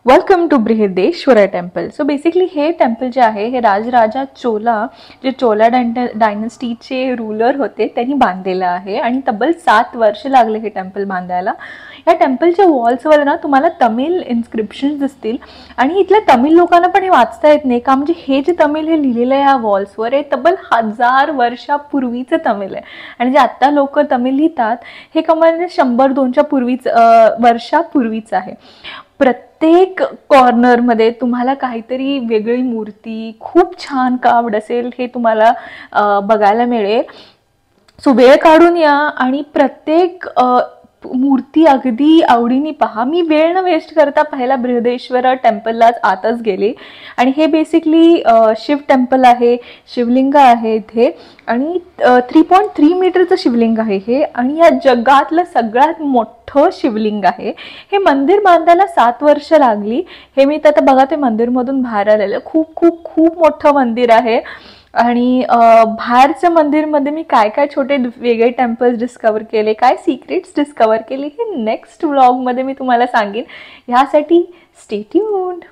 Welcome to Brihadeeswara temple. So basically हे temple जे आहे हे राजराजा चोला जे चोला डायनॅस्टीचे रूलर होते त्यांनी बांधलेलं आहे आणि तब्बल 7 वर्ष लागले हे टेम्पल बांधायला. या टेम्पलच्या वॉल्सवर ना तुम्हाला तमिळ इन्स्क्रिप्शन्स दिसतील आणि इथल्या तमिळ लोकांना पण हे वाचता येत नाही का, म्हणजे हे जे तमिळ हे लिहिलेलं आहे ह्या वॉल्सवर हे तब्बल 1000 वर्षापूर्वीचं तमिळ आहे. आणि जे आत्ता लोक तमिळ लिहितात हे कमाल 100-200 वर्षापूर्वीचं आहे. प्रत्येक कॉर्नरमध्ये तुम्हाला काहीतरी वेगळी मूर्ती खूप छान कार्व्ड असेल हे तुम्हाला बघायला मिळेल. सो वेळ काढून या आणि प्रत्येक मूर्ती अगदी आवडीने पहा. मी वेळ न वेस्ट करता पहिला बृहदेश्वरा टेम्पललाच आतच गेले आणि हे बेसिकली शिव टेम्पल आहे, शिवलिंग आहे इथे आणि 3.3 मीटरचं शिवलिंग आहे हे आणि या जगातलं सगळ्यात मोठं शिवलिंग आहे. हे मंदिर बांधायला 7 वर्ष लागली. हे मी आता बघा ते मंदिरमधून बाहेर आलेलं खूप खूप खूप मोठं मंदिर आहे. आणि बाहेरच्या मंदिरमध्ये मी काय काय छोटे वेगळे टेम्पल्स डिस्कवर केले, काय सिक्रेट्स डिस्कवर केले हे नेक्स्ट व्लॉगमध्ये मी तुम्हाला सांगेन. ह्यासाठी स्टे ट्यून्ड.